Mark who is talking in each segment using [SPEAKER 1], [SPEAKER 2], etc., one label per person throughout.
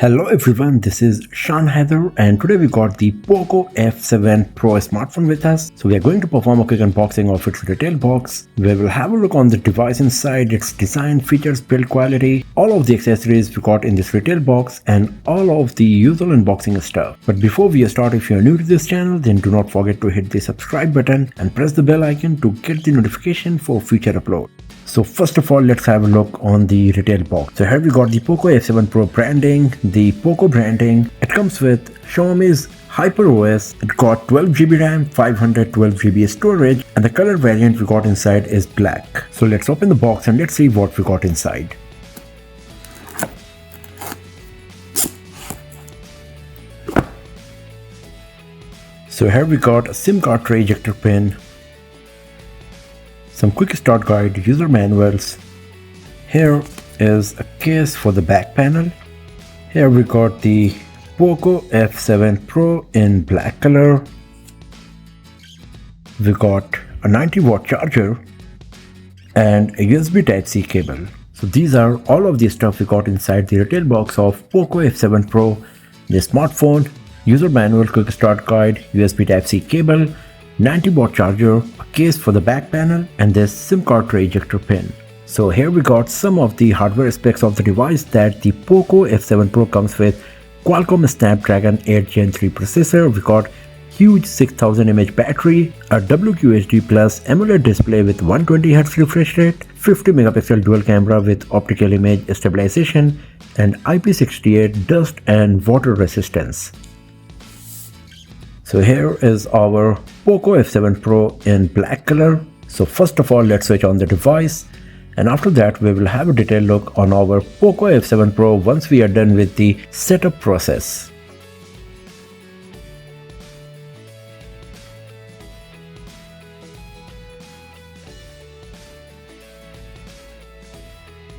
[SPEAKER 1] Hello everyone, this is Shan Heather and today we got the Poco F7 Pro smartphone with us. So we are going to perform a quick unboxing of its retail box. We will have a look on the device inside, its design, features, build quality, all of the accessories we got in this retail box and all of the usual unboxing stuff. But before we start, if you are new to this channel, then do not forget to hit the subscribe button and press the bell icon to get the notification for future upload. So first of all, let's have a look on the retail box. So here we got the Poco F7 Pro branding, the Poco branding. It comes with Xiaomi's HyperOS. It got 12GB RAM, 512GB storage, and the color variant we got inside is black. So let's open the box and let's see what we got inside. So here we got a SIM card tray ejector pin, some quick start guide, user manuals. Here is a case for the back panel. Here we got the Poco F7 Pro in black color. We got a 90-watt charger and a USB Type-C cable. So these are all of the stuff we got inside the retail box of Poco F7 Pro. The smartphone, user manual, quick start guide, USB Type-C cable, 90-watt charger, a case for the back panel, and this SIM card tray ejector pin. So here we got some of the hardware specs of the device that the Poco F7 Pro comes with. Qualcomm Snapdragon 8 Gen 3 processor, we got huge 6000 mAh battery, a WQHD Plus AMOLED display with 120Hz refresh rate, 50 megapixel dual camera with optical image stabilization, and IP68 dust and water resistance. So here is our Poco F7 Pro in black color. So first of all, let's switch on the device, and after that we will have a detailed look on our Poco F7 Pro once we are done with the setup process.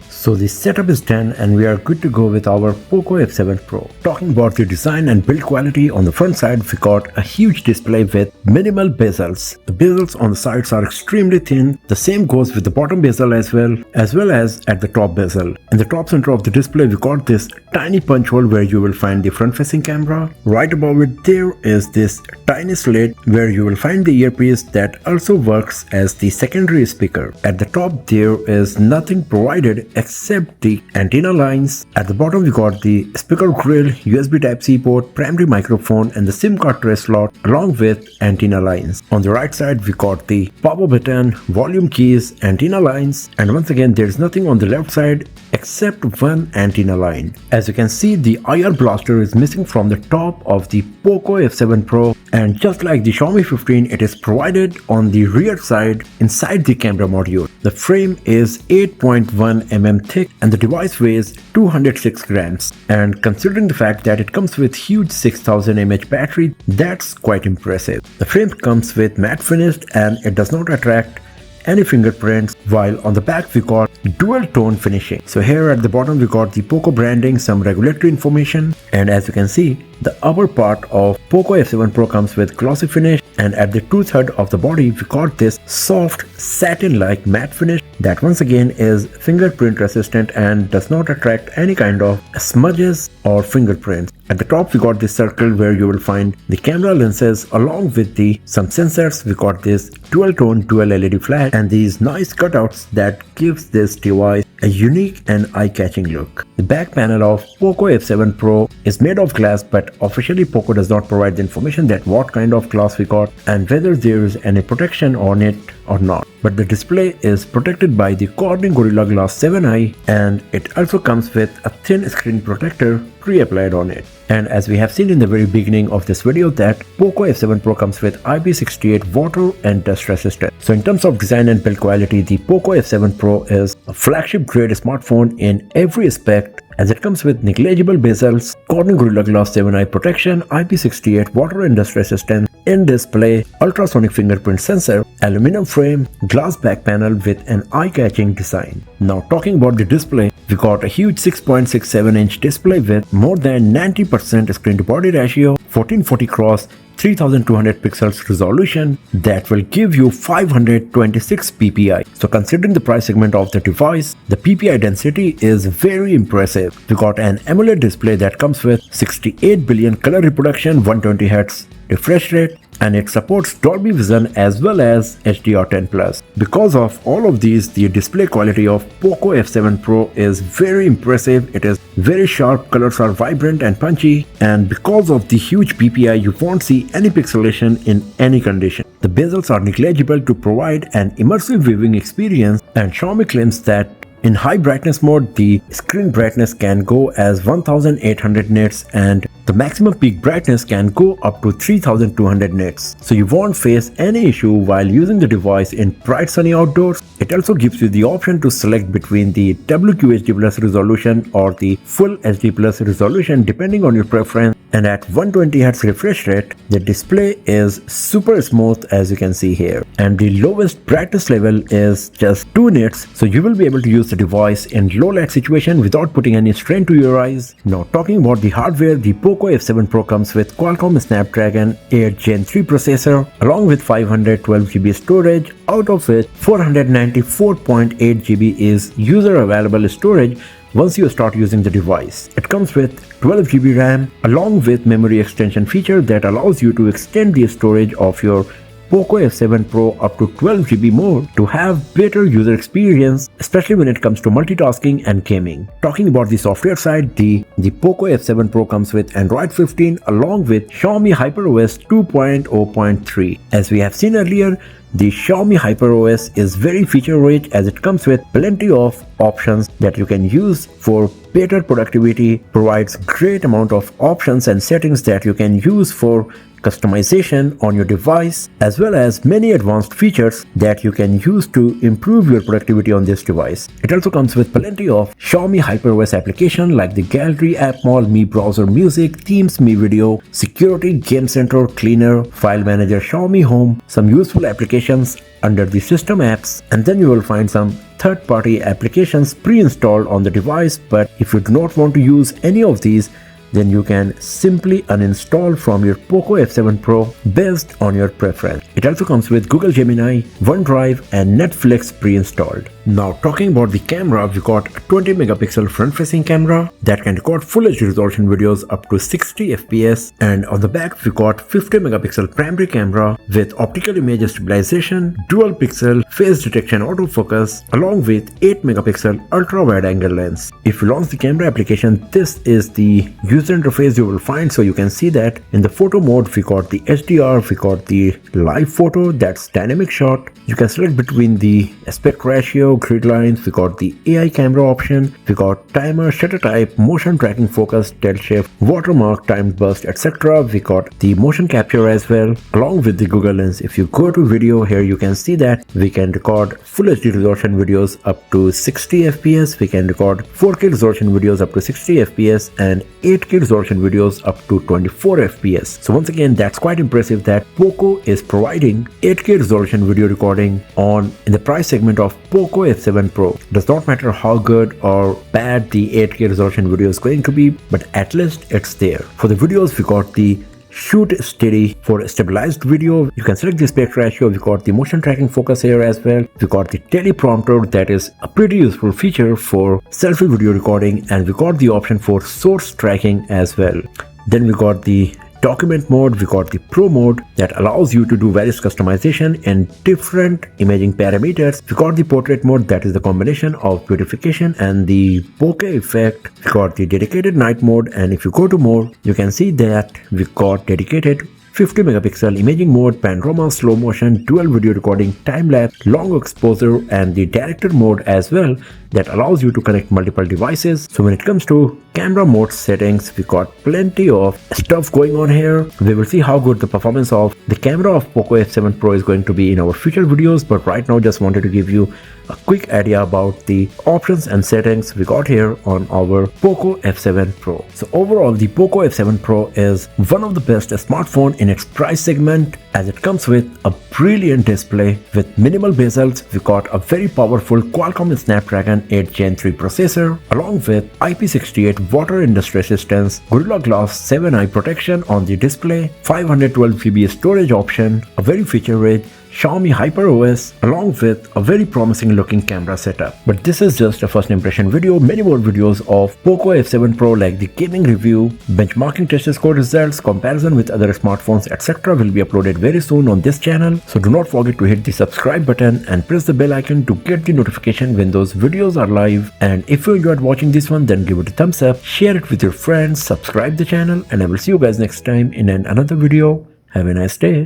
[SPEAKER 1] So the setup is done and we are good to go with our Poco F7 Pro. Talking about the design and build quality, on the front side we got a huge display with minimal bezels. The bezels on the sides are extremely thin. The same goes with the bottom bezel as well as at the top bezel. In the top center of the display we got this tiny punch hole where you will find the front facing camera. Right above it there is this tiny slit where you will find the earpiece that also works as the secondary speaker. At the top there is nothing provided except the antenna lines. At the bottom we got the speaker grill, USB Type-C port, primary microphone, and the SIM card tray slot along with antenna lines. On the right side we got the power button, volume keys, antenna lines, and once again there is nothing on the left side except one antenna line. As you can see, the IR blaster is missing from the top of the Poco F7 Pro, and just like the Xiaomi 15, it is provided on the rear side inside the camera module. The frame is 8.1 mm thick and the device weighs 206 grams. And considering the fact that it comes with huge 6000 mAh battery, that's quite impressive. The frame comes with matte finish and it does not attract any fingerprints, while on the back we got dual tone finishing. So here at the bottom we got the Poco branding, some regulatory information, and as you can see, the upper part of Poco F7 Pro comes with glossy finish, and at the 2/3 of the body we got this soft satin-like matte finish that once again is fingerprint resistant and does not attract any kind of smudges or fingerprints. At the top we got this circle where you will find the camera lenses along with some sensors. We got this dual tone dual LED flash and these nice cutouts that gives this device a unique and eye-catching look. The back panel of Poco F7 Pro is made of glass, but officially Poco does not provide the information that what kind of glass we got and whether there is any protection on it or not. But the display is protected by the Corning Gorilla Glass 7i, and it also comes with a thin screen protector pre-applied on it. And as we have seen in the very beginning of this video that Poco F7 Pro comes with IP68 water and dust resistant. So in terms of design and build quality, the Poco F7 Pro is a flagship grade smartphone in every aspect, as it comes with negligible bezels, Corning Gorilla Glass 7i protection, IP68 water and dust resistance, in-display ultrasonic fingerprint sensor, aluminum frame, glass back panel with an eye-catching design. Now talking about the display, we got a huge 6.67-inch display with more than 90% screen to body ratio, 1440 x 3200 pixels resolution that will give you 526 ppi. So considering the price segment of the device, the ppi density is very impressive. We got an AMOLED display that comes with 68 billion color reproduction, 120Hz refresh rate, and it supports Dolby Vision as well as HDR10+. Because of all of these, the display quality of Poco F7 Pro is very impressive. It is very sharp, colors are vibrant and punchy, and because of the huge PPI, you won't see any pixelation in any condition. The bezels are negligible to provide an immersive viewing experience, and Xiaomi claims that in high brightness mode, the screen brightness can go as 1800 nits and the maximum peak brightness can go up to 3200 nits. So you won't face any issue while using the device in bright sunny outdoors. It also gives you the option to select between the WQHD Plus resolution or the Full HD Plus resolution depending on your preference. And at 120Hz refresh rate, the display is super smooth as you can see here. And the lowest brightness level is just 2 nits, so you will be able to use the device in low light situation without putting any strain to your eyes. Now talking about the hardware, the Poco F7 Pro comes with Qualcomm Snapdragon 8 Gen 3 processor along with 512GB storage, out of which 494.8GB is user available storage once you start using the device. It comes with 12GB RAM along with memory extension feature that allows you to extend the storage of your Poco F7 Pro up to 12GB more to have better user experience, especially when it comes to multitasking and gaming. Talking about the software side, the Poco F7 Pro comes with Android 15 along with Xiaomi HyperOS 2.0.3. As we have seen earlier, the Xiaomi HyperOS is very feature rich as it comes with plenty of options that you can use for better productivity, provides great amount of options and settings that you can use for customization on your device, as well as many advanced features that you can use to improve your productivity on this device. It also comes with plenty of Xiaomi HyperOS application like the Gallery, App Mall, Mi Browser, Music, Themes, Mi Video, Security, Game Center, Cleaner, File Manager, Xiaomi Home, some useful applications under the system apps, and then you will find some third-party applications pre-installed on the device. But if you do not want to use any of these, then you can simply uninstall from your Poco F7 Pro based on your preference. It also comes with Google Gemini, OneDrive and Netflix pre-installed. Now talking about the camera, we got a 20 megapixel front-facing camera that can record full HD resolution videos up to 60 fps, and on the back we got 50 megapixel primary camera with optical image stabilization, dual pixel face detection autofocus along with 8 megapixel ultra wide angle lens. If you launch the camera application, this is the user interface you will find. So you can see that in the photo mode we got the HDR, we got the live photo, that's dynamic shot. You can select between the aspect ratio, grid lines, we got the AI camera option, we got timer, shutter type, motion tracking focus, tilt shift, watermark, timed burst, etc. We got the motion capture as well along with the Google Lens. If you go to video here, you can see that we can record full HD resolution videos up to 60 fps, we can record 4K resolution videos up to 60 fps and 8K resolution videos up to 24 fps. So once again, that's quite impressive that Poco is providing 8K resolution video recording in the price segment of Poco F7 Pro. Does not matter how good or bad the 8K resolution video is going to be, but at least it's there. For the videos, we got the shoot steady for stabilized video. You can select the aspect ratio. We got the motion tracking focus here as well. We got the teleprompter, that is a pretty useful feature for selfie video recording, and we got the option for source tracking as well. Then we got the document mode, we got the pro mode that allows you to do various customization in different imaging parameters. We got the portrait mode, that is the combination of beautification and the bokeh effect. We got the dedicated night mode, and if you go to more, you can see that we got dedicated 50 megapixel imaging mode, panorama, slow motion, dual video recording, time lapse, long exposure, and the director mode as well that allows you to connect multiple devices. So when it comes to camera mode settings, we got plenty of stuff going on here. We will see how good the performance of the camera of Poco F7 Pro is going to be in our future videos, but right now just wanted to give you a quick idea about the options and settings we got here on our Poco F7 Pro. So overall, the Poco F7 Pro is one of the best smartphone in its price segment, as it comes with a brilliant display with minimal bezels. We got a very powerful Qualcomm Snapdragon Snapdragon 8 Gen 3 processor, along with IP68 water and dust resistance, Gorilla Glass 7 eye protection on the display, 512GB storage option, a very feature-rich Xiaomi HyperOS, along with a very promising looking camera setup. But this is just a first impression video. Many more videos of Poco F7 Pro like the gaming review, benchmarking test score results, comparison with other smartphones, etc. will be uploaded very soon on this channel. So do not forget to hit the subscribe button and press the bell icon to get the notification when those videos are live. And if you enjoyed watching this one, then give it a thumbs up, share it with your friends, subscribe the channel, and I will see you guys next time in another video. Have a nice day.